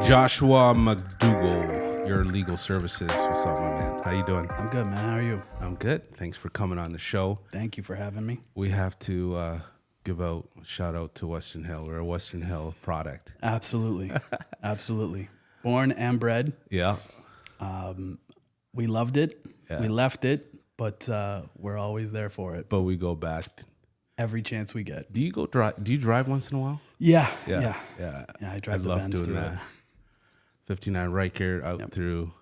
Joshua McDougall, your legal services. What's up, my man? How you doing? I'm good, man. How are you? I'm good. Thanks for coming on the show. Thank you for having me. We have to give out a shout out to Western Hill. We're a Western Hill product. Absolutely. Absolutely. Born and bred. Yeah. We loved it. Yeah. We left it, but we're always there for it. But we go back. Every chance we get. Do you go drive? Do you drive once in a while? Yeah. Yeah. I drive the Benz doing through that. it. 59 Riker out through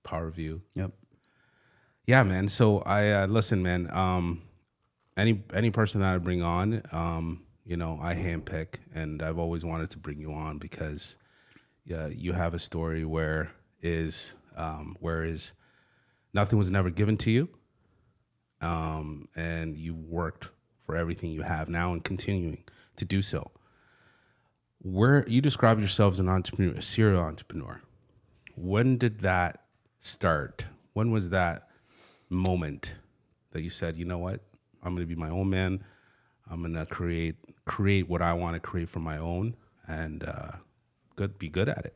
Powerview. Yep. Yeah, man. So I listen, man. Any person that I bring on, I handpick, and I've always wanted to bring you on because, you have a story where nothing was never given to you, and you worked for everything you have now and continuing to do so. Where you describe yourself as an entrepreneur, a serial entrepreneur. When did that start? When was that moment that you said, you know what, I'm going to be my own man. I'm going to create what I want to create for my own and be good at it.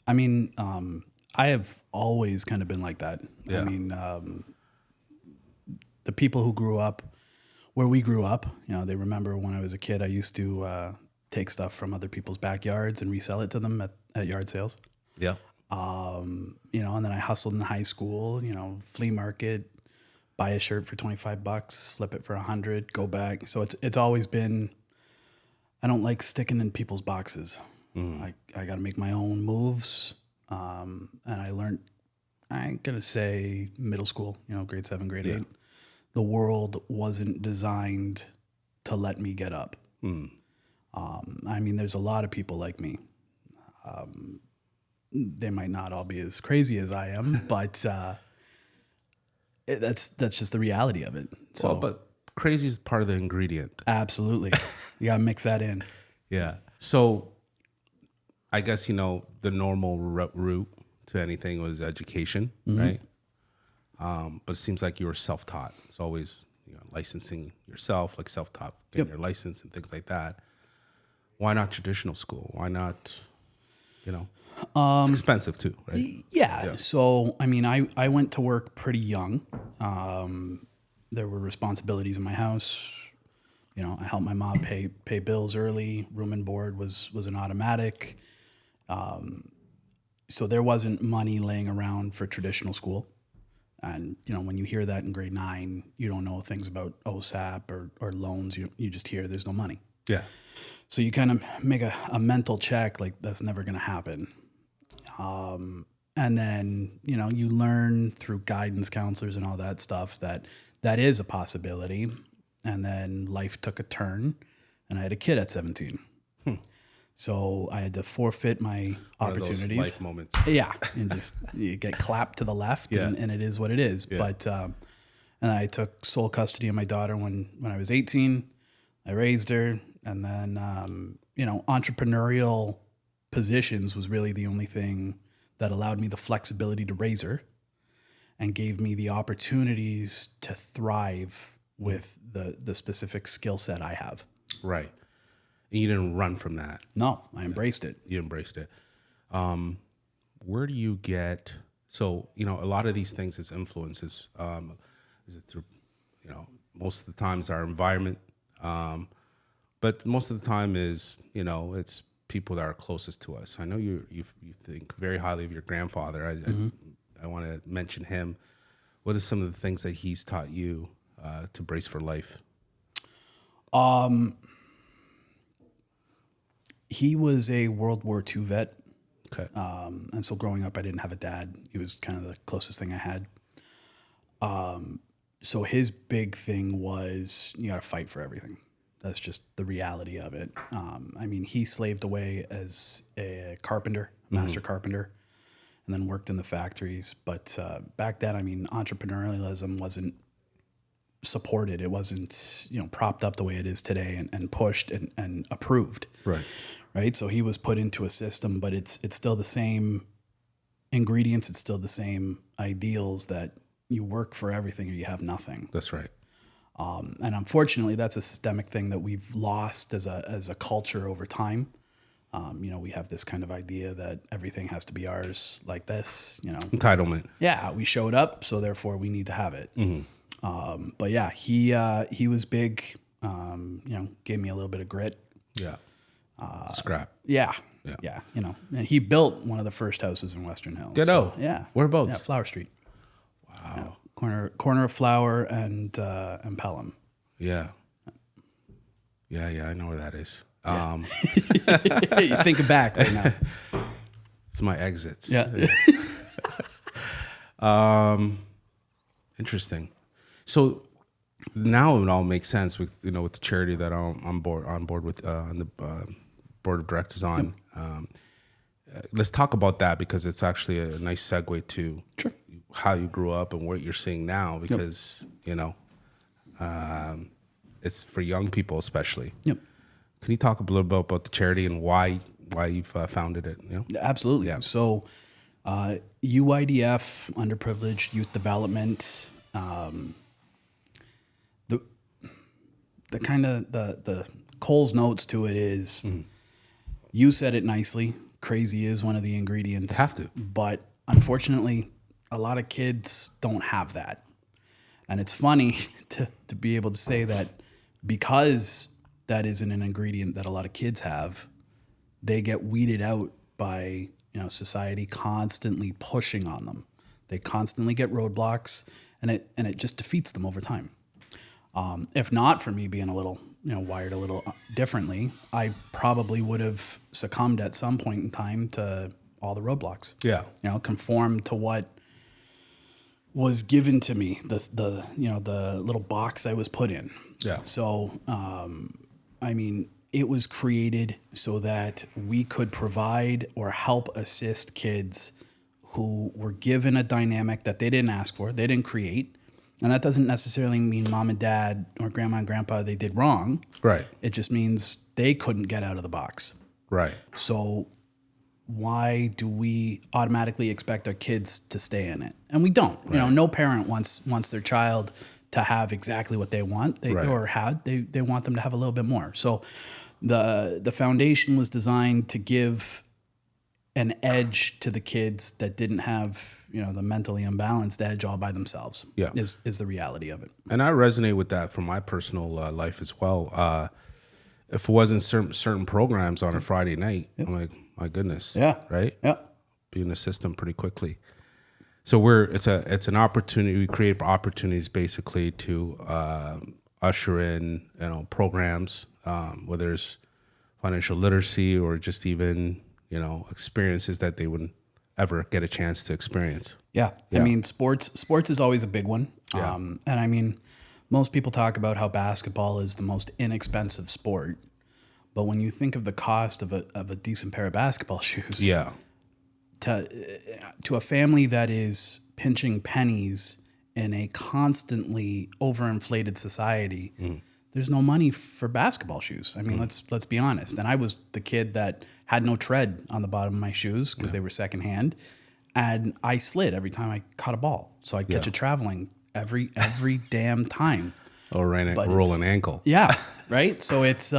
I mean, I have always kind of been like that. Yeah. I mean, the people who grew up where we grew up, they remember when I was a kid, I used to take stuff from other people's backyards and resell it to them at yard sales. Yeah. And then I hustled in high school, flea market, buy a shirt for $25, flip it for $100, go back. So it's always been, I don't like sticking in people's boxes. I got to make my own moves. And I learned, I ain't going to say middle school, grade 7, grade 8. The world wasn't designed to let me get up. I mean, there's a lot of people like me. They might not all be as crazy as I am, but that's just the reality of it. So, but crazy is part of the ingredient. Absolutely. You got to mix that in. Yeah. So I guess, the normal route to anything was education, right? But it seems like you were self-taught. It's always, licensing yourself, like self-taught, getting your license and things like that. Why not traditional school? Why not, it's expensive too, right? Yeah. So, I mean, I went to work pretty young. There were responsibilities in my house. I helped my mom pay bills early. Room and board was an automatic. So there wasn't money laying around for traditional school. And, when you hear that in grade 9, you don't know things about OSAP or loans. You just hear there's no money. Yeah. So you kind of make a mental check, like that's never going to happen. And then, you learn through guidance counselors and all that stuff that is a possibility. And then life took a turn and I had a kid at 17. So I had to forfeit my opportunities. One of those life moments. Yeah. And just you get clapped to the left and it is what it is. Yeah. But, and I took sole custody of my daughter when I was 18. I raised her. And then, entrepreneurial positions was really the only thing that allowed me the flexibility to raise her and gave me the opportunities to thrive with the specific skill set I have. Right. And you didn't run from that. No, I embraced it. You embraced it. Where do you get, so, a lot of these things is influences. Is it through, most of the times our environment, but most of the time is, it's people that are closest to us. I know you think very highly of your grandfather. I want to mention him. What are some of the things that he's taught you to brace for life? He was a World War II vet. Okay. And so growing up, I didn't have a dad. He was kind of the closest thing I had. So his big thing was you got to fight for everything. That's just the reality of it. I mean, he slaved away as a carpenter, master carpenter, and then worked in the factories. But back then, I mean, entrepreneurialism wasn't supported. It wasn't, propped up the way it is today and pushed and approved. Right. So he was put into a system, but it's still the same ingredients. It's still the same ideals that you work for everything or you have nothing. That's right. And unfortunately, that's a systemic thing that we've lost as a culture over time. We have this kind of idea that everything has to be ours like this, Entitlement. Yeah, we showed up, so therefore we need to have it. But yeah, he was big, gave me a little bit of grit. Yeah. Scrap. Yeah. And he built one of the first houses in Western Hills. Ghetto. So, yeah. Whereabouts? Yeah, Flower Street. Wow. Yeah. Corner of Flower and Pelham. Yeah. Yeah, I know where that is. You think back right now. It's my exits. Yeah. Interesting. So now it all makes sense with with the charity that I'm on board with on the board of directors on. Let's talk about that because it's actually a nice segue to how you grew up and what you're seeing now because it's for young people especially. Yep. Can you talk a little bit about the charity and why you've founded it? Absolutely. Yeah. So, UIDF, underprivileged youth development. The kind of the Cole's notes to it is, you said it nicely. Crazy is one of the ingredients. Have to, but unfortunately, a lot of kids don't have that, and it's funny to be able to say that because that isn't an ingredient that a lot of kids have, they get weeded out by society constantly pushing on them. They constantly get roadblocks, and it just defeats them over time. If not for me being a little wired a little differently, I probably would have succumbed at some point in time to all the roadblocks. Yeah, conform to what was given to me, the little box I was put in. Yeah. So it was created so that we could provide or help assist kids who were given a dynamic that they didn't ask for, they didn't create. And that doesn't necessarily mean mom and dad or grandma and grandpa, they did wrong. Right. It just means they couldn't get out of the box. Right. So why do we automatically expect our kids to stay in it? And we don't. Right. No parent wants their child to have exactly what they want. They want them to have a little bit more. So the foundation was designed to give an edge to the kids that didn't have, the mentally imbalanced edge all by themselves. Yeah, is the reality of it. And I resonate with that from my personal life as well. If it wasn't certain programs on a Friday night, I'm like, my goodness. Yeah. Right. Yeah. Be in the system pretty quickly. So it's an opportunity. We create opportunities basically to usher in programs, whether it's financial literacy or just even experiences that they wouldn't ever get a chance to experience. Yeah. Sports is always a big one. Yeah. And most people talk about how basketball is the most inexpensive sport, but when you think of the cost of a decent pair of basketball shoes, yeah, to a family that is pinching pennies in a constantly overinflated society, there's no money for basketball shoes. Let's be honest. And I was the kid that had no tread on the bottom of my shoes because they were secondhand, and I slid every time I caught a ball. So I'd catch it traveling every damn time. Or roll an ankle. Yeah, right. So it's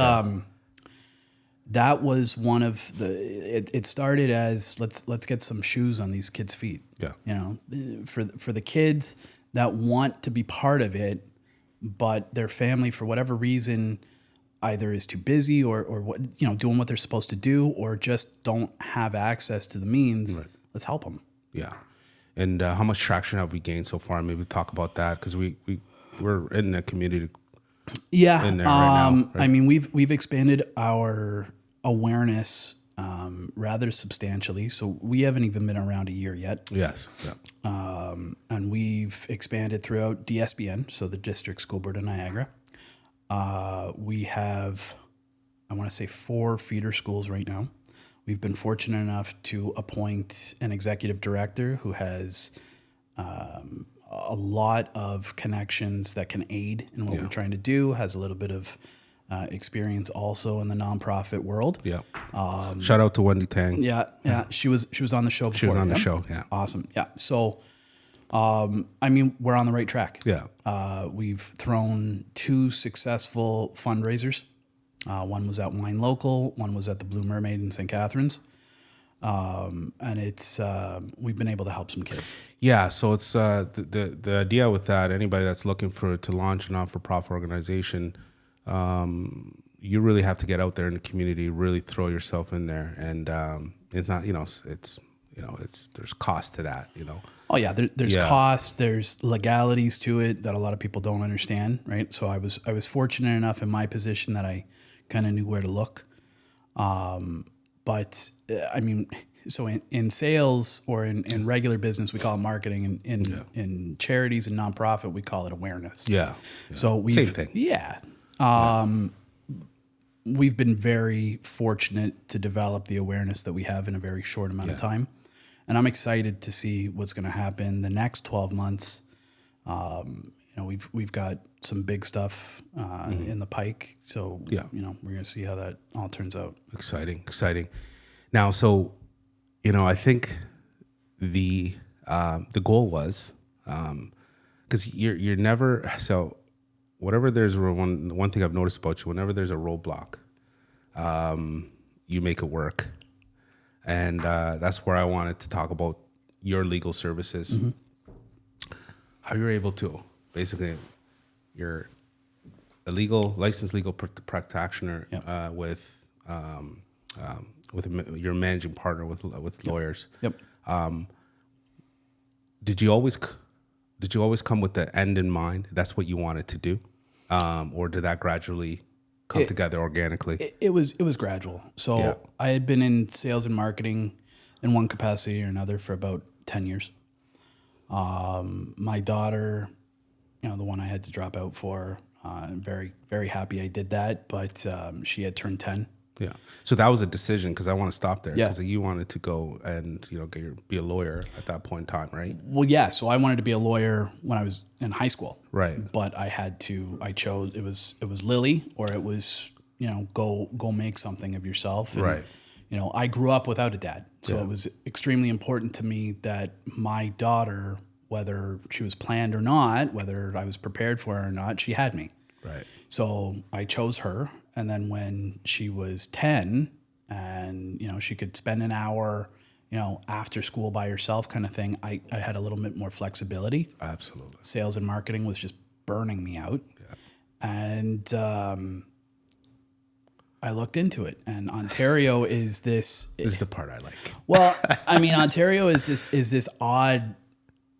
that was one of the. It started as let's get some shoes on these kids' feet. Yeah, for the kids that want to be part of it, but their family, for whatever reason, either is too busy or what doing what they're supposed to do, or just don't have access to the means. Right. Let's help them. Yeah. And how much traction have we gained so far? Maybe talk about that because we're in the community. Yeah. In there right now. Right? We've expanded our awareness rather substantially. So we haven't even been around a year yet. Yes. Yeah. And we've expanded throughout DSBN, so the District School Board of Niagara. We have, I want to say, 4 feeder schools right now. We've been fortunate enough to appoint an executive director who has a lot of connections that can aid in what we're trying to do, has a little bit of experience also in the nonprofit world. Yeah. Shout out to Wendy Tang. Yeah. Yeah. She was on the show before. She was on the show. Yeah. Awesome. Yeah. So, we're on the right track. Yeah. We've thrown 2 successful fundraisers One was at Wine Local. One was at the Blue Mermaid in St. Catharines. And it's we've been able to help some kids. Yeah, so it's the idea with that. Anybody that's looking to launch a not-for-profit organization, you really have to get out there in the community, really throw yourself in there, and it's not there's cost to that. Oh yeah, there's Yeah. costs, there's legalities to it that a lot of people don't understand, right? So I was fortunate enough in my position that I kind of knew where to look. But I mean, so in sales or in regular business, we call it marketing. In charities and nonprofit, we call it awareness. Yeah. So Same thing. Yeah. We've been very fortunate to develop the awareness that we have in a very short amount of time. And I'm excited to see what's going to happen the next 12 months. We've got some big stuff in the pike. So, Yeah. we're going to see how that all turns out. Exciting. Now, so, I think the goal was, because you're never, so whatever there's one thing I've noticed about you, whenever there's a roadblock, you make it work. And that's where I wanted to talk about your legal services, how you're able to, basically, you're a licensed legal practitioner with your managing partner with lawyers. Yep. Did you always come with the end in mind? That's what you wanted to do, or did that gradually come together organically? It was gradual. So I had been in sales and marketing in one capacity or another for about 10 years. My daughter, the one I had to drop out for, I'm very, very happy I did that, but she had turned 10. Yeah. So that was a decision, because I want to stop there, Yeah. because you wanted to go and be a lawyer at that point in time, right? Well, yeah. So I wanted to be a lawyer when I was in high school. Right. But I chose, it was Lily, or it was, go make something of yourself. And, Right. I grew up without a dad. So it was extremely important to me that my daughter, whether she was planned or not, whether I was prepared for her or not, she had me. Right. So I chose her. And then when she was 10 and, she could spend an hour, after school by herself kind of thing, I had a little bit more flexibility. Absolutely. Sales and marketing was just burning me out. Yeah. And I looked into it. And Ontario is this... This is the part I like. Well, I mean, Ontario is this odd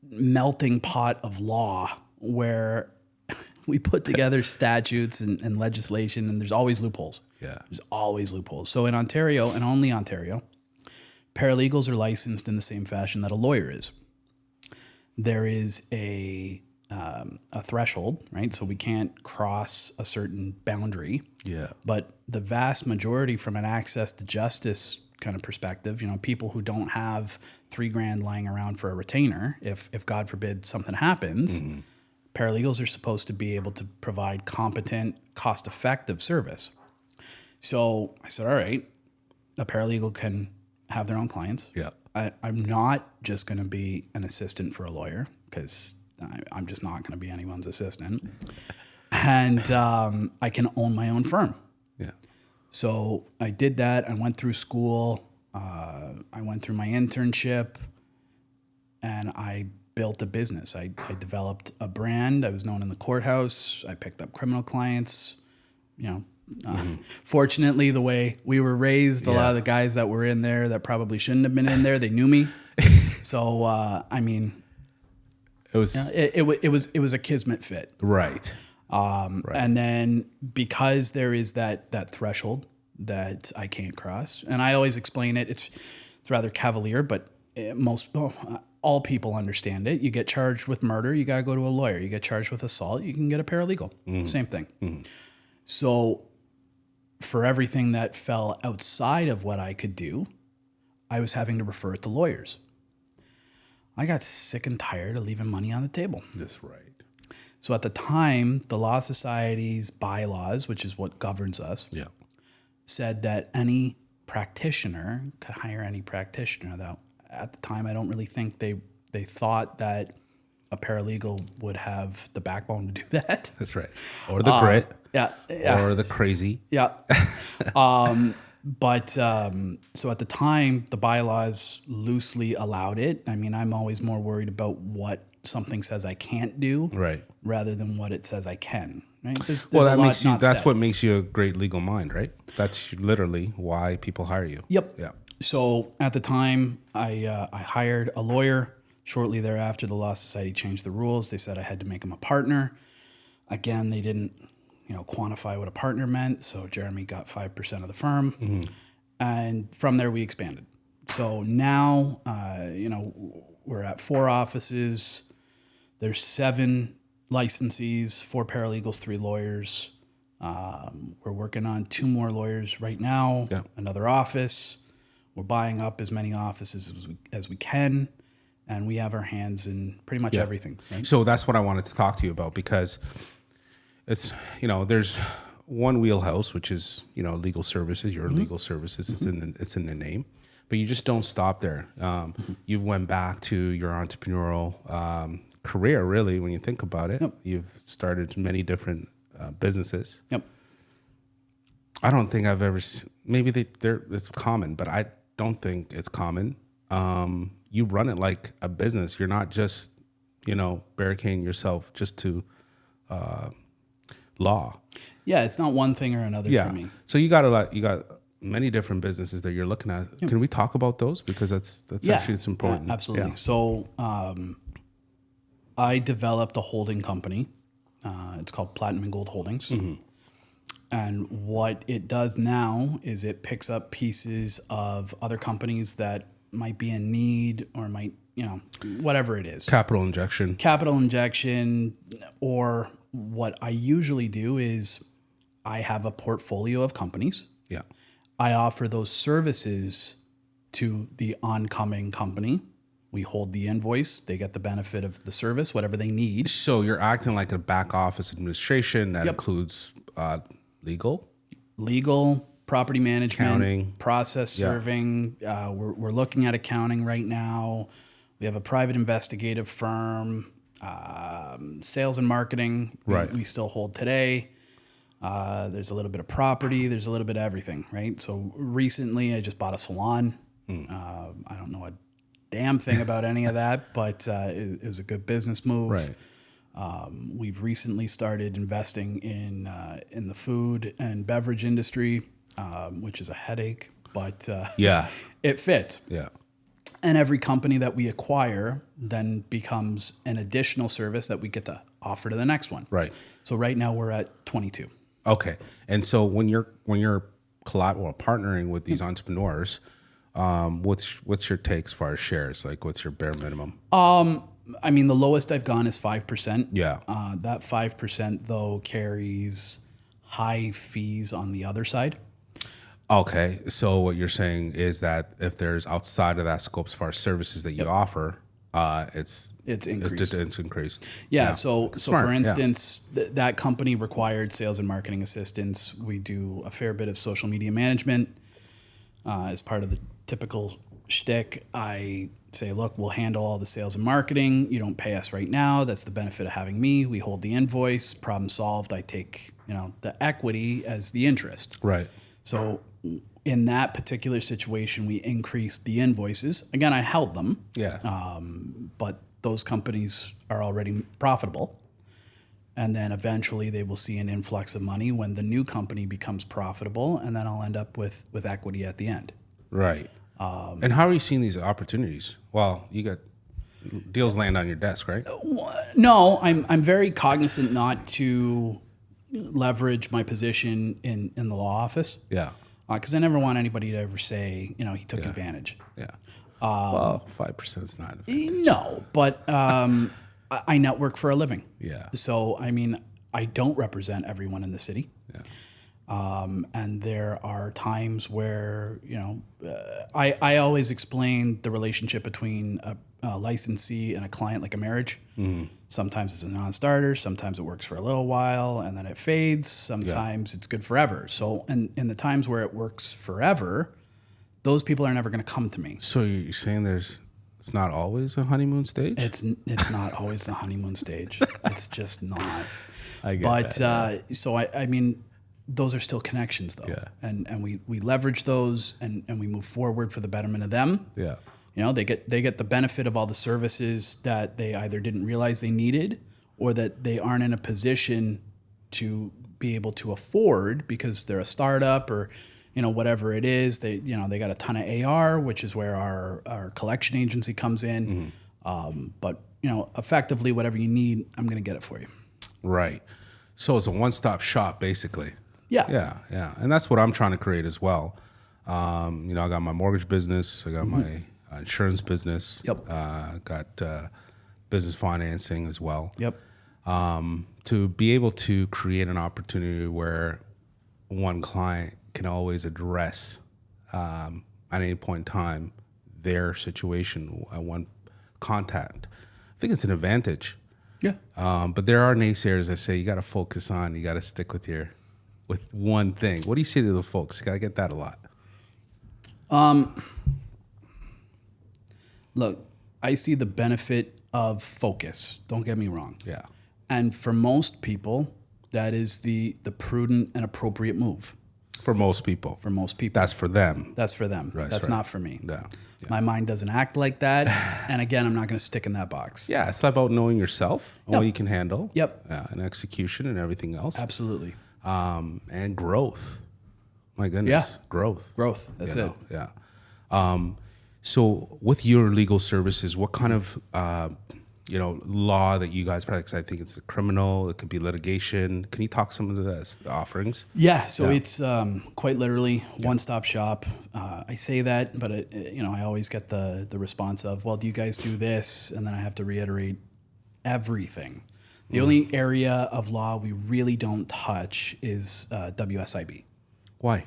melting pot of law where we put together statutes and legislation, and there's always loopholes. Yeah. There's always loopholes. So in Ontario, and only Ontario, paralegals are licensed in the same fashion that a lawyer is. There is a threshold, right? So we can't cross a certain boundary. Yeah. But the vast majority, from an access to justice kind of perspective, people who don't have $3,000 lying around for a retainer, if God forbid something happens, paralegals are supposed to be able to provide competent, cost-effective service. So I said, all right, a paralegal can have their own clients. Yeah. I'm not just going to be an assistant for a lawyer, because I'm just not going to be anyone's assistant. And I can own my own firm. Yeah. So I did that. I went through school. I went through my internship, and I built a business. I developed a brand. I was known in the courthouse. I picked up criminal clients. Fortunately, the way we were raised, a lot of the guys that were in there that probably shouldn't have been in there, they knew me. So I mean, It was it was a kismet fit. right. And then because there is that threshold that I can't cross, and I always explain it. It's rather cavalier, but all people understand it. You get charged with murder, you got to go to a lawyer. You get charged with assault, you can get a paralegal. Same thing. So for everything that fell outside of what I could do, I was having to refer it to lawyers. I got sick and tired of leaving money on the table. That's right. So at the time, the Law Society's bylaws, which is what governs us, said that any practitioner could hire any practitioner. Though at the time, I don't really think they thought that a paralegal would have the backbone to do that. That's right. Or the grit, Yeah, yeah, or the crazy. yeah. But so at the time, the bylaws loosely allowed it. I mean, I'm always more worried about what something says I can't do, Right. rather than what it says I can. Right? There's Well, a that lot makes you. not That's said. what makes you a great legal mind, right? That's literally why people hire you. Yep. Yeah. So at the time, I hired a lawyer. Shortly thereafter, the Law Society changed the rules. They said I had to make him a partner. Again, they didn't, quantify what a partner meant. So Jeremy got 5% of the firm, and from there we expanded. So now, we're at 4 offices. There's 7 licensees, 4 paralegals, 3 lawyers. We're working on 2 more lawyers right now. Yeah. Another office. We're buying up as many offices as we can, and we have our hands in pretty much everything. Right? So that's what I wanted to talk to you about, because it's, there's one wheelhouse, which is, legal services, your legal services. It's in the name, but you just don't stop there. You went back to your entrepreneurial career, really, when you think about it. Yep. You've started many different businesses. Yep. I don't think I've ever, maybe it's common, but I don't think it's common. You run it like a business. You're not just, barricading yourself just to law. Yeah, it's not one thing or another for me. So you got many different businesses that you're looking at. Can we talk about those? Because that's actually, it's important. Absolutely. Yeah. So I developed a holding company. It's called Platinum and Gold Holdings. And what it does now is it picks up pieces of other companies that might be in need, or might, whatever it is. Capital injection. Capital injection, or what I usually do is I have a portfolio of companies. Yeah. I offer those services to the oncoming company. We hold the invoice. They get the benefit of the service, whatever they need. So you're acting like a back office administration that Yep. includes Legal, property management, Accounting. process serving. We're looking at accounting right now. We have a private investigative firm, sales and marketing. Right. We still hold today. There's a little bit of property. There's a little bit of everything, right? So recently I just bought a salon. I don't know a damn thing about any of that, but it was a good business move. Right. We've recently started investing in the food and beverage industry, which is a headache, but Yeah. it fits. Yeah. And every company that we acquire then becomes an additional service that we get to offer to the next one. Right. So right now we're at 22. Okay. And so when you're partnering with these entrepreneurs, what's your take as far as shares? Like, what's your bare minimum? I mean, the lowest I've gone is 5%. Yeah. That 5% though carries high fees on the other side. Okay. So what you're saying is that if there's outside of that scope as far as services that you offer, it's increased. It's increased. Yeah. So Smart, for yeah. instance, that company required sales and marketing assistants. We do a fair bit of social media management as part of the typical shtick. I say, look, we'll handle all the sales and marketing. You don't pay us right now. That's the benefit of having me. We hold the invoice. Problem solved. I take the equity as the interest. Right. So in that particular situation, we increased the invoices. Again, I held them. Yeah. But those companies are already profitable. And then eventually they will see an influx of money when the new company becomes profitable, and then I'll end up with equity at the end. Right. And how are you seeing these opportunities? Well, you got deals land on your desk, right? No, I'm very cognizant not to leverage my position in the law office. Yeah. Because I never want anybody to ever say, he took advantage. Yeah. Well, 5% is not advantage. No, but I network for a living. Yeah. So, I mean, I don't represent everyone in the city. Yeah. And there are times where, I always explain the relationship between a licensee and a client like a marriage. Mm-hmm. Sometimes it's a non-starter. Sometimes it works for a little while and then it fades. Sometimes it's good forever. So in the times where it works forever, those people are never going to come to me. So you're saying there's It's not always a honeymoon stage. It's not always the honeymoon stage. It's just not. I get But that. so I mean, those are still connections though, Yeah. and we leverage those and we move forward for the betterment of them. Yeah. You know, they get the benefit of all the services that they either didn't realize they needed or that they aren't in a position to be able to afford because they're a startup or, you know, whatever it is. They got a ton of AR, which is where our collection agency comes in. But you know, effectively, whatever you need, I'm going to get it for you. Right. So it's a one-stop shop, basically. Yeah. Yeah, yeah, and that's what I'm trying to create as well. You know, I got my mortgage business, I got my insurance business, Yep. Got business financing as well. Yep. To be able to create an opportunity where one client can always address at any point in time their situation at one contact, I think it's an advantage. Yeah. But there are naysayers that say you got to focus on, you got to stick with one thing. What do you say to the folks? I get that a lot. Look, I see the benefit of focus. Don't get me wrong. Yeah. And for most people, that is the prudent and appropriate move. For most people. For most people, That's for them. that's for them. Right, That's right. not for me. Yeah. My mind doesn't act like that. And again, I'm not going to stick in that box. Yeah, it's about knowing yourself, Yep. what you can handle. Yep. And execution and everything else. Absolutely. And growth. My goodness. Yeah. Growth. Growth. That's You it. know, Yeah. So with your legal services, what kind of law that you guys practice? I think it's criminal. It could be litigation. Can you talk some of the offerings? Yeah, so it's quite literally one-stop shop. I say that, but I always get the response of, "Well, do you guys do this?" And then I have to reiterate everything. The only area of law we really don't touch is WSIB. Why?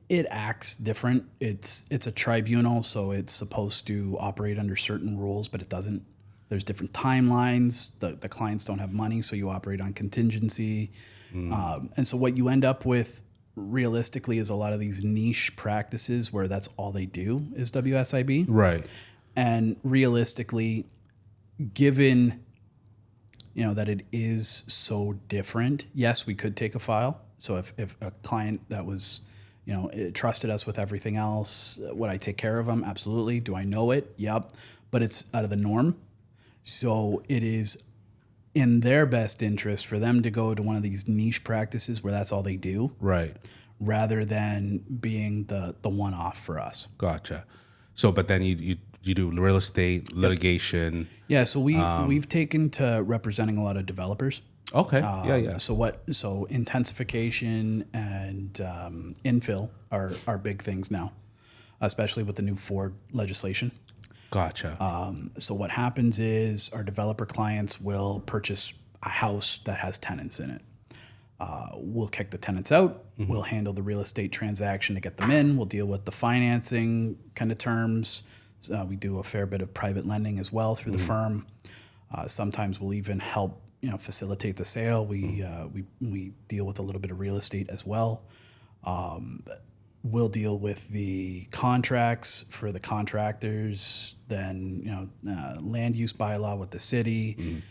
It acts different. It's a tribunal, so it's supposed to operate under certain rules, but it doesn't. There's different timelines. The clients don't have money, so you operate on contingency. And so what you end up with realistically is a lot of these niche practices where that's all they do is WSIB. Right. And realistically, given that it is so different, yes, we could take a file. So if a client that was, it trusted us with everything else, would I take care of them? Absolutely. Do I know it? Yep. But it's out of the norm. So it is in their best interest for them to go to one of these niche practices where that's all they do, Right. rather than being the one-off for us. Gotcha. So, but then you do real estate, litigation. Yeah. So we've taken to representing a lot of developers. Okay. Yeah. So intensification and infill are big things now, especially with the new Ford legislation. Gotcha. So what happens is our developer clients will purchase a house that has tenants in it. We'll kick the tenants out. We'll handle the real estate transaction to get them in. We'll deal with the financing kind of terms. We do a fair bit of private lending as well through the firm. Sometimes we'll even help facilitate the sale. We deal with a little bit of real estate as well. We'll deal with the contracts for the contractors, then land use bylaw with the city,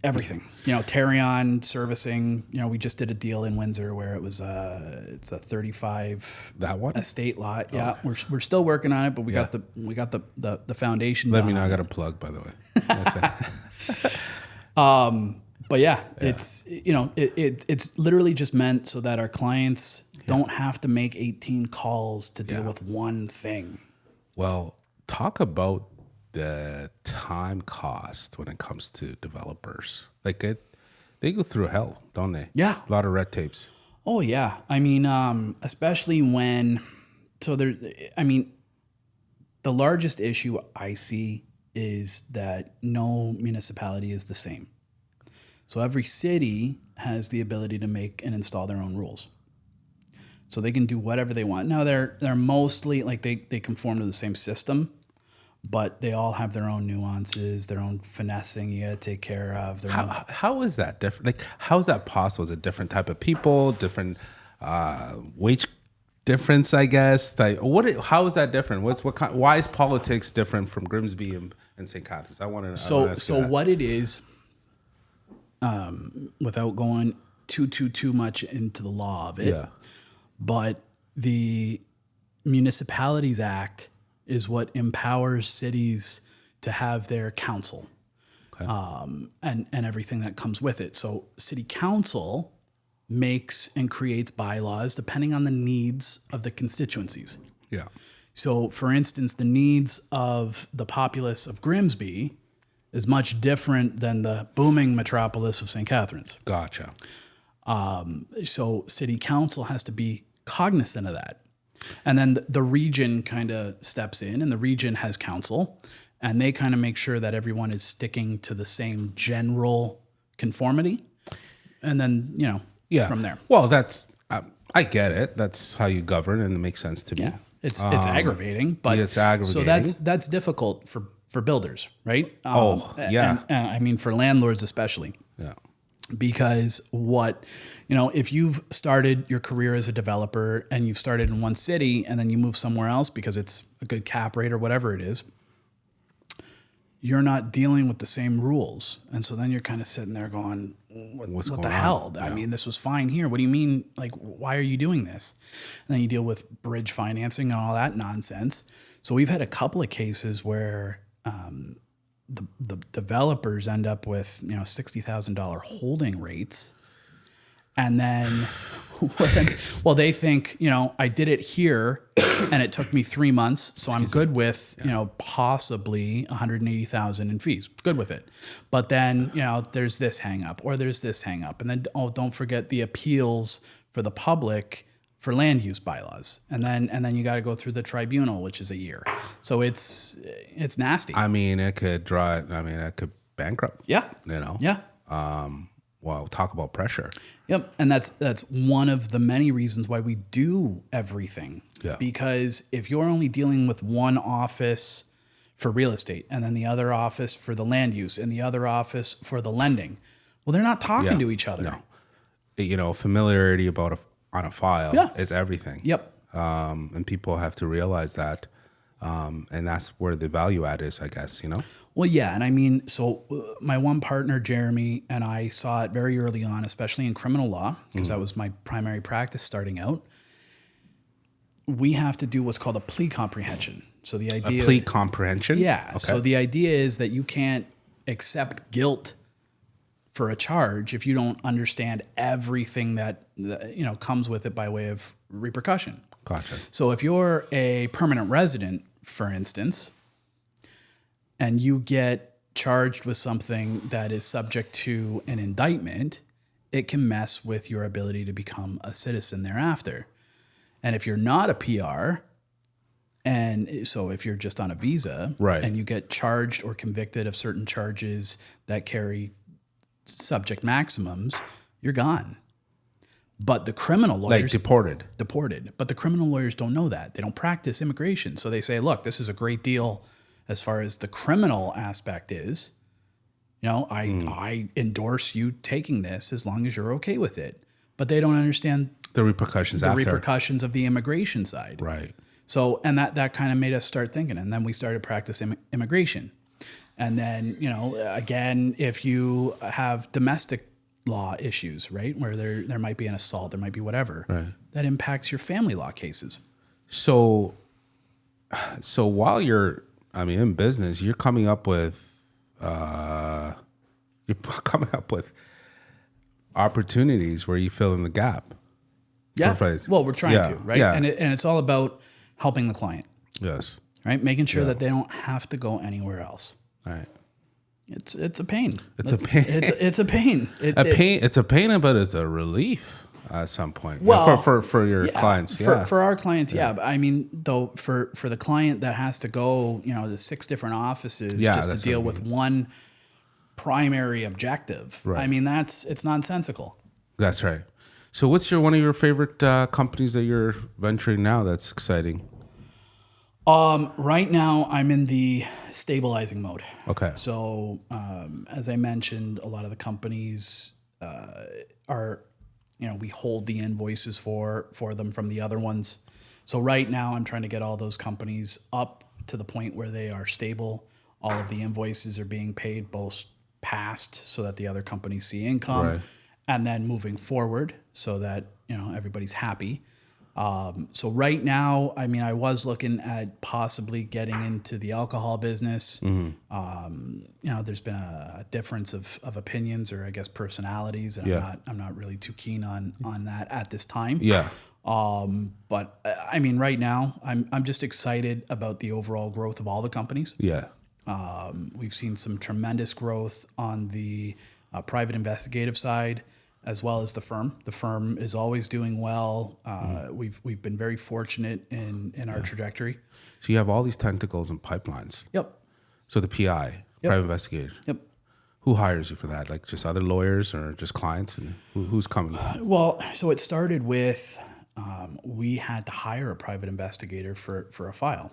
everything. Terrion servicing. We just did a deal in Windsor where it was it's a 35 That one? estate lot. Yeah, we're still working on it, but we got the foundation. Let done me know. on I it. got a plug, by the way. That's it. But yeah, it's it's literally just meant so that our clients don't have to make 18 calls to deal with one thing. Well, talk about the time cost when it comes to developers. Like they go through hell, don't they? Yeah. A lot of red tapes. Oh yeah. I mean, especially when the largest issue I see is that no municipality is the same. So every city has the ability to make and install their own rules. So they can do whatever they want. Now they're mostly like they conform to the same system, but they all have their own nuances, their own finessing you gotta take care of. How is that different? Like, how is that possible? Is it different type of people, different wage difference, I guess. Like, how is that different? Why is politics different from Grimsby and St. Catharines? I want to. So what it is, without going too much into the law of it, Yeah. but the Municipalities Act is what empowers cities to have their council, Okay. and everything that comes with it. So city council makes and creates bylaws depending on the needs of the constituencies. Yeah. So, for instance, the needs of the populace of Grimsby is much different than the booming metropolis of St. Catharines. Gotcha. So, city council has to be cognizant of that. And then the region kind of steps in, and the region has council, and they kind of make sure that everyone is sticking to the same general conformity. And then, from there. Well, I get it. That's how you govern, and it makes sense to me. Yeah. It's aggravating, but it's aggravating. So that's difficult for builders, right? Yeah. And I mean, for landlords especially. Yeah. Because if you've started your career as a developer and you've started in one city and then you move somewhere else because it's a good cap rate or whatever it is, you're not dealing with the same rules. And so then you're kind of sitting there going, what the hell? Yeah. I mean, this was fine here. What do you mean? Like, why are you doing this? And then you deal with bridge financing and all that nonsense. So we've had a couple of cases where the developers end up with $60,000 holding rates, and then they think I did it here and it took me 3 months, so I'm good with possibly $180,000 in fees, good with it. But then there's this hang up or there's this hang up, and then don't forget the appeals for the public for land use bylaws, and then you got to go through the tribunal, which is a year. So it's nasty. I mean, it could bankrupt. Yeah. Yeah. Well, talk about pressure. Yep. And that's one of the many reasons why we do everything. Yeah. Because if you're only dealing with one office for real estate and then the other office for the land use and the other office for the lending, well, they're not talking to each other. No. Familiarity on a file is everything. Yep. And people have to realize that. And that's where the value add is, I guess, Well, yeah. And I mean, so my one partner, Jeremy, and I saw it very early on, especially in criminal law, because that was my primary practice starting out. We have to do what's called a plea comprehension. So the idea... A plea comprehension? Yeah. Okay. So the idea is that you can't accept guilt for a charge if you don't understand everything that comes with it by way of repercussion. Gotcha. So if you're a permanent resident, for instance, and you get charged with something that is subject to an indictment, it can mess with your ability to become a citizen thereafter. And if you're not a PR, and so if you're just on a visa, right, and you get charged or convicted of certain charges that carry subject maximums, you're gone. But the criminal lawyers... Like deported. But the criminal lawyers don't know that. They don't practice immigration. So they say, look, this is a great deal as far as the criminal aspect is. I endorse you taking this as long as you're okay with it. But they don't understand the repercussions of the immigration side. Right. So, and that kind of made us start thinking. And then we started practicing immigration. And then, again, if you have domestic law issues, right, where there might be an assault, there might be whatever, right, that impacts your family law cases. So while you're, in business, you're coming up with opportunities where you fill in the gap. Yeah. Well, we're trying to, right? Yeah. And it's all about helping the client. Yes. Right. Making sure that they don't have to go anywhere else. All right. It's a pain. It's a pain. It's a pain. It's a pain, but it's a relief at some point. Well, for your clients, yeah. For our clients, yeah. But I mean, though, for the client that has to go, to 6 different offices just to deal with one primary objective. Right. I mean, it's nonsensical. That's right. So, what's one of your favorite companies that you're venturing now? That's exciting. Right now, I'm in the stabilizing mode. Okay. So, as I mentioned, a lot of the companies are we hold the invoices for them from the other ones. So right now I'm trying to get all those companies up to the point where they are stable. All of the invoices are being paid both past so that the other companies see income, Right. and then moving forward so that, everybody's happy. So right now, I mean, I was looking at possibly getting into the alcohol business. There's been a difference of opinions, or I guess personalities, and I'm not really too keen on that at this time. Yeah. But I mean, right now, I'm just excited about the overall growth of all the companies. Yeah. We've seen some tremendous growth on the private investigative side, as well as the firm. The firm is always doing well. We've been very fortunate in our trajectory. So you have all these tentacles and pipelines. Yep. So the PI, private investigator. Yep. Who hires you for that? Like just other lawyers or just clients? And who's coming? Well, so it started with we had to hire a private investigator for a file.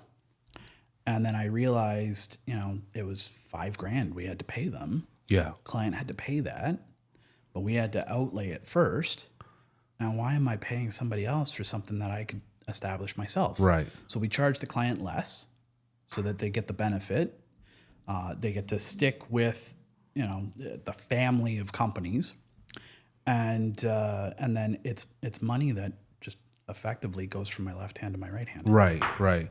And then I realized, it was $5,000 we had to pay them. Yeah. Client had to pay that, but we had to outlay it first. Now, why am I paying somebody else for something that I could establish myself? Right. So we charge the client less so that they get the benefit. They get to stick with, the family of companies. And then it's money that just effectively goes from my left hand to my right hand. Right. Right.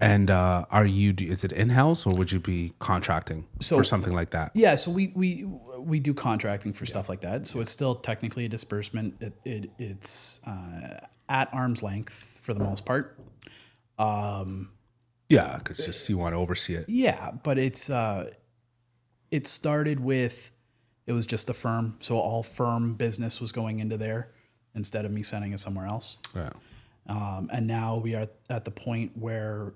And is it in-house, or would you be contracting for something like that? Yeah, so we do contracting for stuff like that. So it's still technically a disbursement. It's at arm's length for the most part. Yeah, because just you want to oversee it. Yeah, but it started with, it was just the firm. So all firm business was going into there instead of me sending it somewhere else. Yeah. And now we are at the point where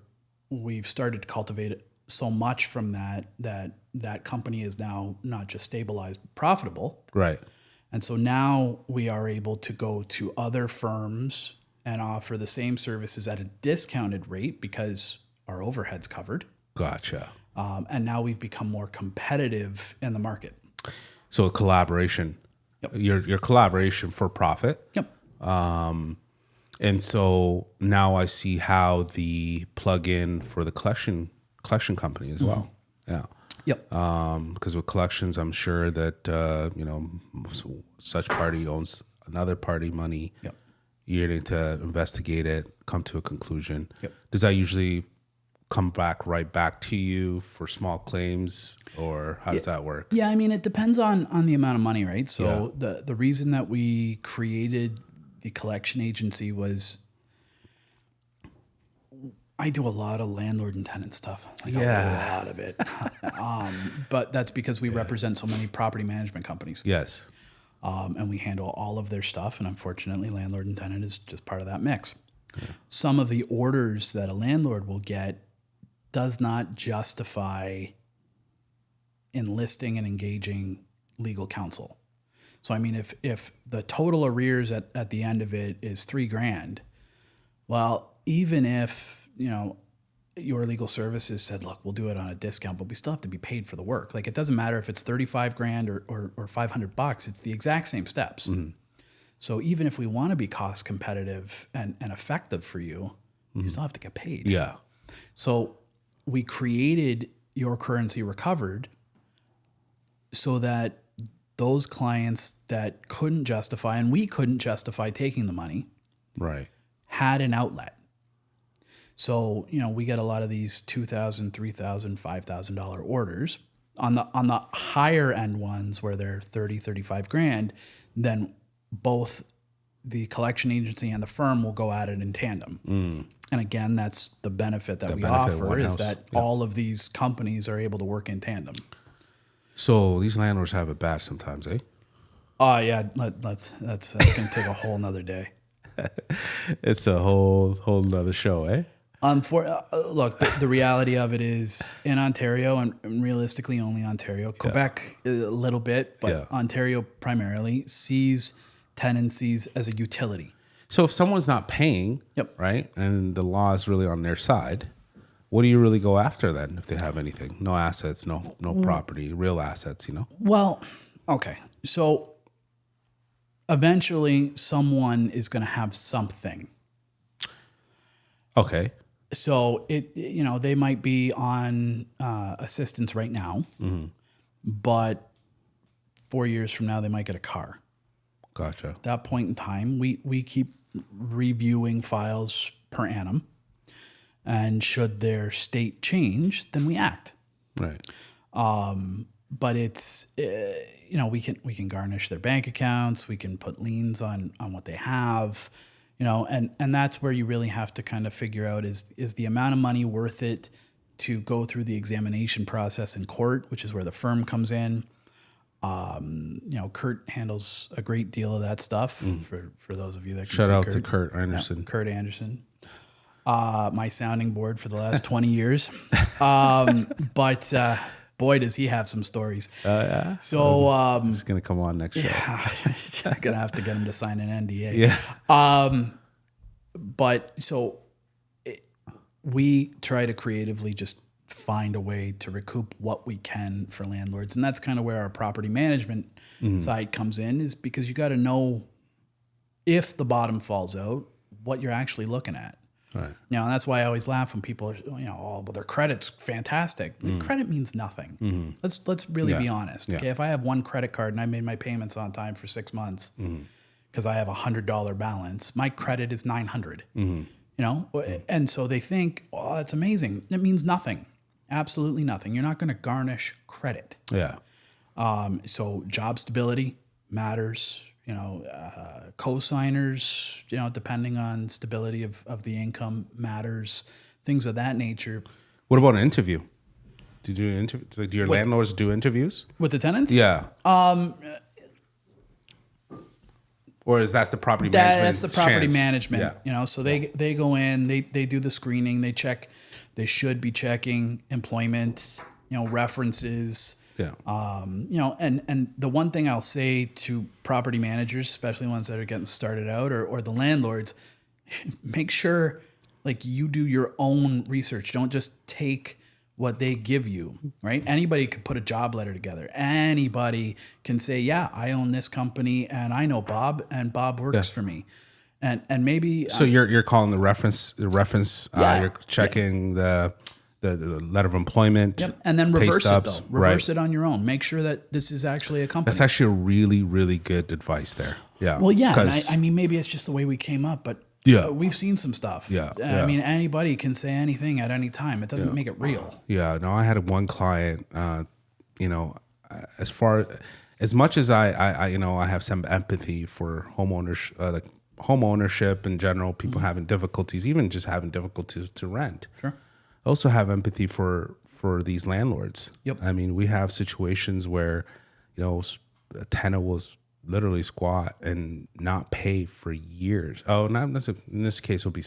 we've started to cultivate so much from that company is now not just stabilized, but profitable. Right. And so now we are able to go to other firms and offer the same services at a discounted rate because our overhead's covered. Gotcha. And now we've become more competitive in the market. So a collaboration. Yep. Your collaboration for profit. Yep. And so now I see how the plug-in for the collection company as well. Yeah. Yep. Because with collections, I'm sure that such party owns another party money. Yep. You need to investigate it, come to a conclusion. Yep. Does that usually come right back to you for small claims, or how does that work? Yeah, I mean, it depends on the amount of money, right? So the reason that we created the collection agency was I do a lot of landlord and tenant stuff. A lot of it. But that's because we represent so many property management companies. Yes. And we handle all of their stuff. And unfortunately, landlord and tenant is just part of that mix. Yeah. Some of the orders that a landlord will get does not justify enlisting and engaging legal counsel. So, I mean, if the total arrears at the end of it is $3,000, well, even if, your legal services said, look, we'll do it on a discount, but we still have to be paid for the work. Like, it doesn't matter if it's $35,000 or $500, it's the exact same steps. Mm-hmm. So even if we want to be cost competitive and effective for you, you still have to get paid. Yeah. So we created Your Currency Recovered so that those clients that couldn't justify, and we couldn't justify taking the money, right, had an outlet. So, we get a lot of these $2,000, $3,000, $5,000 orders. On the higher end ones where they're $30,000, $35,000, then both the collection agency and the firm will go at it in tandem. Mm. And again, that's the benefit that we offer, is that all of these companies are able to work in tandem. So these landlords have it bad sometimes, eh? Oh yeah, that's gonna take a whole nother day. It's a whole nother show, eh? Look, the reality of it is in Ontario, and realistically only Ontario, Quebec a little bit, but Ontario primarily sees tenancies as a utility. So if someone's not paying, right, and the law is really on their side, what do you really go after then if they have anything? No assets, no property, real assets, Well, okay. So eventually someone is going to have something. Okay. So they might be on assistance right now, but 4 years from now they might get a car. Gotcha. At that point in time, we keep reviewing files per annum, and should their state change, then we act. Right. But it's we can garnish their bank accounts, we can put liens on what they have, and that's where you really have to kind of figure out is the amount of money worth it to go through the examination process in court, which is where the firm comes in. Kurt handles a great deal of that stuff for those of you that can Shout see out Kurt. to Kurt Anderson. Yeah, Kurt Anderson. My sounding board for the last 20 years. But boy, does he have some stories. Yeah. So He's going to come on next show. I'm going to have to get him to sign an NDA. Yeah. But so we try to creatively just find a way to recoup what we can for landlords. And that's kind of where our property management side comes in, is because you got to know if the bottom falls out, what you're actually looking at. Right. And that's why I always laugh when people are, well, their credit's fantastic. Credit means nothing. Let's really be honest. Okay, if I have one credit card and I made my payments on time for 6 months because I have $100 balance, my credit is $900. And so they think, oh, that's amazing. It means nothing. Absolutely nothing. You're not going to garnish credit. Yeah. So job stability matters. Co-signers, depending on stability of the income matters, things of that nature. What about an interview? Do your landlords do interviews With the tenants? Yeah. Or is that the property management? That's the property chance? management. Yeah. So they go in, they do the screening, they check. They should be checking employment, references. Yeah. And the one thing I'll say to property managers, especially ones that are getting started out, or the landlords, make sure like you do your own research. Don't just take what they give you, right? Anybody could put a job letter together. Anybody can say, yeah, I own this company and I know Bob and Bob works for me. And maybe so you're calling the reference. Yeah. You're checking the letter of employment. Yep. And then pay reverse stubs. it though. Reverse it on your own. Make sure that this is actually a company. That's actually a really, really good advice there. Yeah. Well, yeah. And I mean, maybe it's just the way we came up, but we've seen some stuff. Yeah. I mean, anybody can say anything at any time. It doesn't make it real. Yeah. No, I had one client, as much as I have some empathy for homeowners, like home ownership in general, people having difficulties, even just having difficulties to rent. Sure. I also have empathy for these landlords. Yep. I mean, we have situations where, a tenant will literally squat and not pay for years. Oh, not necessarily, in this case, it'll be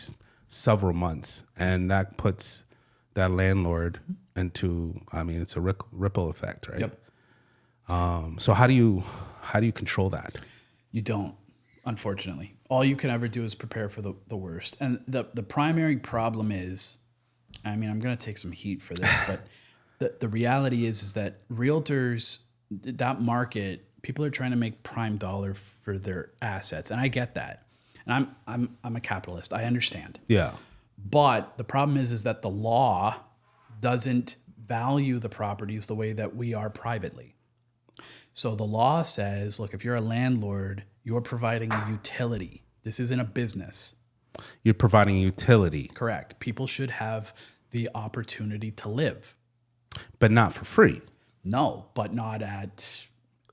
several months. And that puts that landlord into, it's a ripple effect, right? Yep. So how do you control that? You don't, unfortunately. All you can ever do is prepare for the worst. And the primary problem is, I'm going to take some heat for this, but the reality is that realtors, that market, people are trying to make prime dollar for their assets. And I get that. And I'm a capitalist. I understand. Yeah. But the problem is that the law doesn't value the properties the way that we are privately. So the law says, look, if you're a landlord, you're providing a utility. This isn't a business. You're providing a utility. Correct. People should have the opportunity to live. But not for free. No, but not at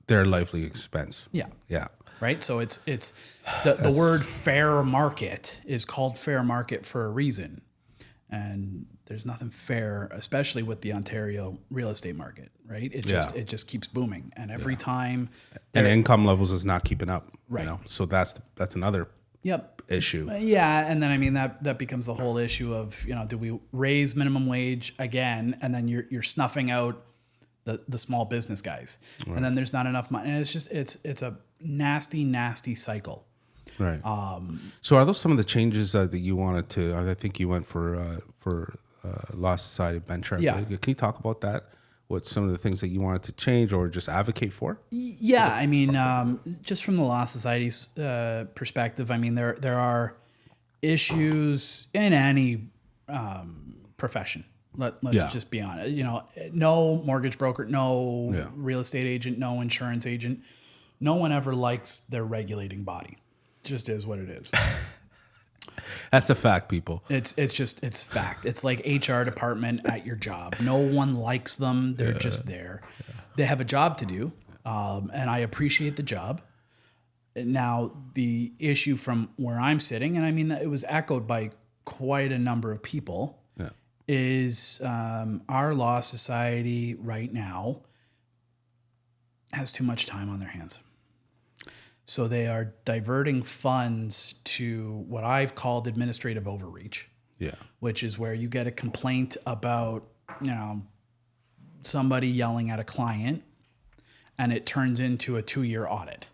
their lively expense. Yeah. Yeah. Right. So it's the word fair market is called fair market for a reason. And there's nothing fair, especially with the Ontario real estate market, right? It just keeps booming. And every time and income levels is not keeping up. Right. So that's another issue. Yeah. And then that becomes the whole issue of, do we raise minimum wage again? And then you're snuffing out the small business guys. Right. And then there's not enough money. And it's a nasty cycle. Right. So are those some of the changes that you wanted to? I think you went for Law Society bench. Yeah. Can you talk about that? What's some of the things that you wanted to change or just advocate for? Yeah, I mean, just from the Law Society's perspective, I mean, there are issues in any profession. Let's just be honest. You know, no mortgage broker, no real estate agent, no insurance agent. No one ever likes their regulating body. It just is what it is. That's a fact, people. It's fact. It's like HR department at your job. No one likes them. They're just there. They have a job to do, and I appreciate the job. Now, the issue from where I'm sitting, and I mean, it was echoed by quite a number of people, is our law society right now has too much time on their hands. So they are diverting funds to what I've called administrative overreach. Yeah. Which is where you get a complaint about, somebody yelling at a client, and it turns into a 2-year audit.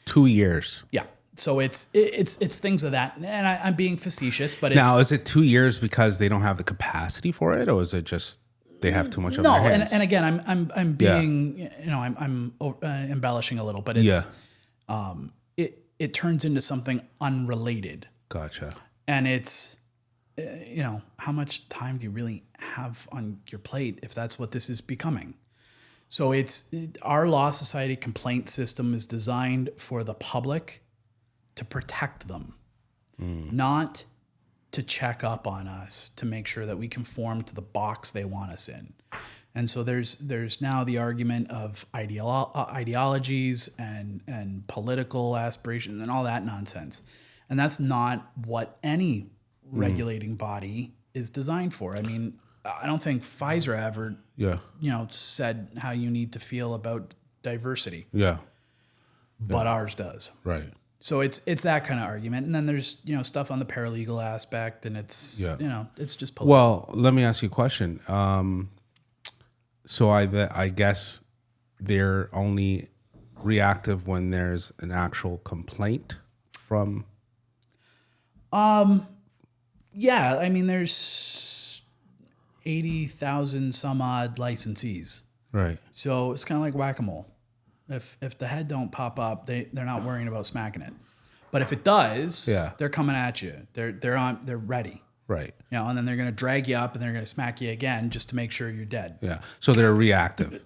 2 years. Yeah. So it's things of that, and I'm being facetious, but it's, Now, is it 2 years because they don't have the capacity for it, or is it just they have too much on their hands? and again, I'm being, I'm embellishing a little, but it's, it turns into something unrelated. Gotcha. And it's, how much time do you really have on your plate if that's what this is becoming? So our law society complaint system is designed for the public to protect them, not to check up on us to make sure that we conform to the box they want us in. And so there's now the argument of ideologies and political aspirations and all that nonsense. And that's not what any regulating body is designed for. I mean, I don't think Pfizer ever, said how you need to feel about diversity. Yeah. But ours does. Right. So it's that kind of argument. And then there's, stuff on the paralegal aspect, and it's, it's just political. Well, let me ask you a question. So I guess they're only reactive when there's an actual complaint from. Yeah, I mean, there's 80,000 some odd licensees. Right. So it's kind of like whack-a-mole. If the head don't pop up, they're not worrying about smacking it. But if it does, they're coming at you. They're ready. Right. And then they're going to drag you up and they're going to smack you again just to make sure you're dead. Yeah. So they're reactive.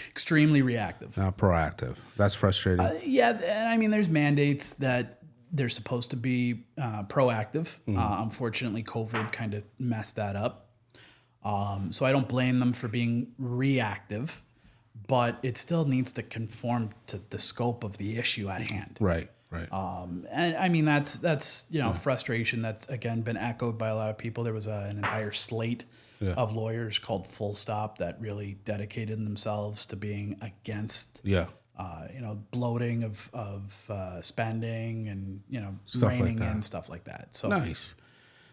Extremely reactive. Not proactive. That's frustrating. And I mean, there's mandates that they're supposed to be proactive. Unfortunately, COVID kind of messed that up. So I don't blame them for being reactive, but it still needs to conform to the scope of the issue at hand. Right. Right. And I mean, that's frustration that's, again, been echoed by a lot of people. There was an entire slate of lawyers called Full Stop that really dedicated themselves to being against bloating of spending and, Stuff reining like that. in, stuff like that. So Nice.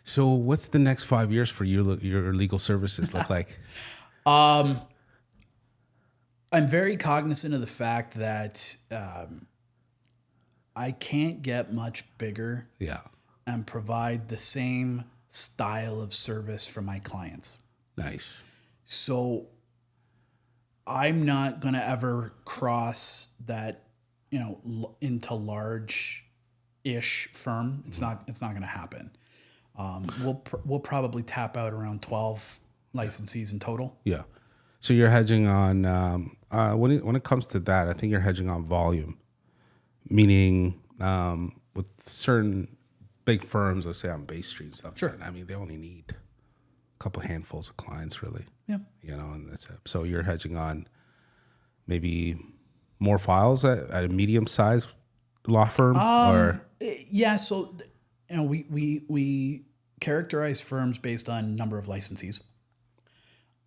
So what's the next 5 years for your legal services look like? I'm very cognizant of the fact that I can't get much bigger and provide the same style of service for my clients. Nice. So I'm not going to ever cross that, into large-ish firm. It's not going to happen. We'll probably tap out around 12 licensees in total. Yeah. So you're hedging on when it comes to that, I think you're hedging on volume. Meaning, with certain big firms, let's say on Bay Street and stuff. Sure. Like that, I mean, they only need a couple handfuls of clients, really. Yeah. And that's it. So you're hedging on maybe more files at a medium-sized law firm, or yeah. So, we characterize firms based on number of licensees.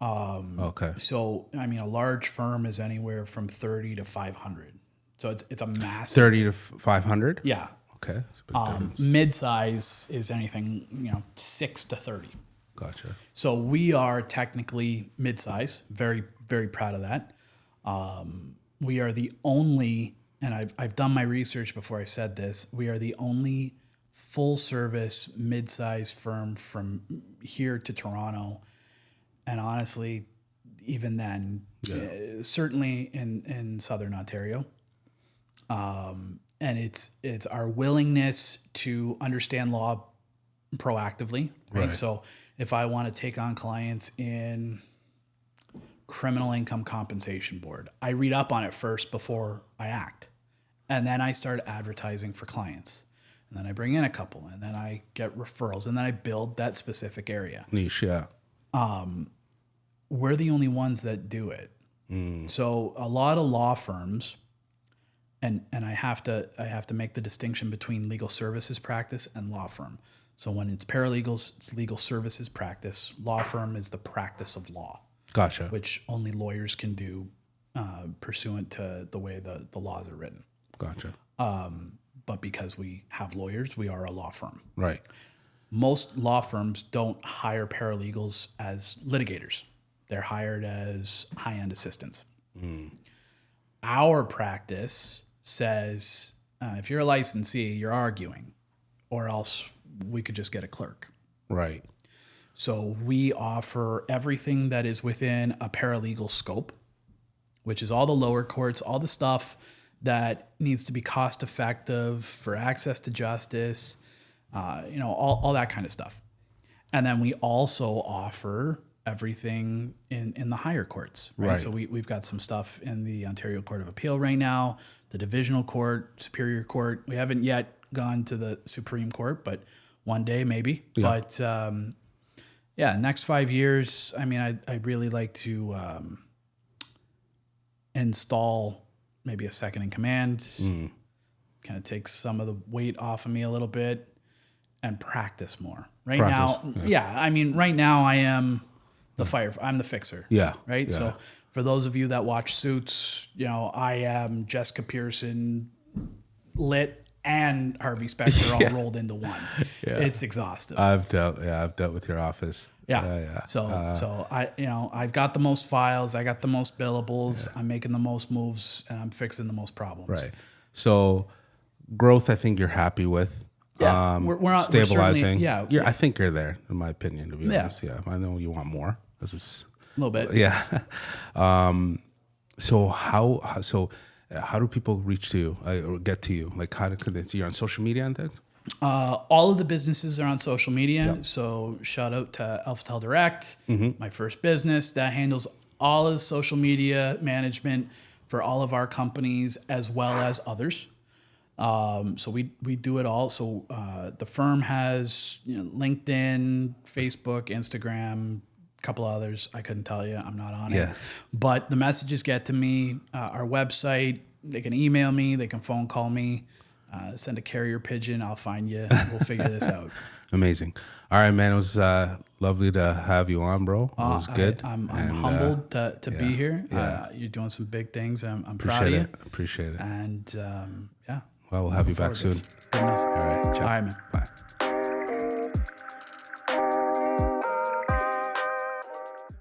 okay. So, I mean, a large firm is anywhere from 30 to 500. So it's a massive. 30 to 500. Yeah. Okay, that's a big difference. Mid-size is anything 6 to 30. Gotcha. So we are technically mid-size. Very, very proud of that. We are the only, and I've done my research before I said this. We are the only full-service mid-size firm from here to Toronto. And honestly, even then, certainly in Southern Ontario. And it's our willingness to understand law proactively, right? So if I want to take on clients in criminal income compensation board, I read up on it first before I act. And then I start advertising for clients. And then I bring in a couple, and then I get referrals, and then I build that specific area. Niche, yeah. We're the only ones that do it. So a lot of law firms, and I have to make the distinction between legal services practice and law firm. So when it's paralegals, it's legal services practice. Law firm is the practice of law. Gotcha. Which only lawyers can do pursuant to the way the laws are written. Gotcha. But because we have lawyers, we are a law firm. Right. Most law firms don't hire paralegals as litigators. They're hired as high-end assistants. Our practice says if you're a licensee, you're arguing, or else we could just get a clerk. Right. So we offer everything that is within a paralegal scope, which is all the lower courts, all the stuff that needs to be cost effective for access to justice, all that kind of stuff. And then we also offer everything in the higher courts, right? So we've got some stuff in the Ontario Court of Appeal right now, the Divisional Court, Superior Court. We haven't yet gone to the Supreme Court, but one day maybe. Yeah. But next 5 years, I mean, I'd really like to install maybe a second in command, kind of takes some of the weight off of me a little bit, and practice more. Right now I am I'm the fixer. Yeah. Right. Yeah. So for those of you that watch Suits, I am Jessica Pearson, Lit, and Harvey Specter all rolled into one. Yeah. It's exhaustive. I've dealt with your office. Yeah. So I've got the most files, I got the most billables, I'm making the most moves, and I'm fixing the most problems. Right. So growth, I think you're happy with. Yeah. We're not stabilizing. We're I think you're there, in my opinion, to be honest. Yeah. I know you want more. This is a little bit. Yeah. So how do people reach to you or get to you? Like, how could they see you on social media and things? All of the businesses are on social media. Yep. So shout out to Alphatel Direct, my first business that handles all of the social media management for all of our companies as well as others. So we do it all. So the firm has LinkedIn, Facebook, Instagram, a couple others. I couldn't tell you. I'm not on it. But the messages get to me. Our website, they can email me. They can phone call me. Send a carrier pigeon. I'll find you. We'll figure this out. Amazing. All right, man. It was lovely to have you on, bro. It was good. I'm humbled to be here. You're doing some big things. I'm proud of you. Appreciate it. And Well, we'll have you back soon. Good enough. All right. Ciao. All right, man. Bye.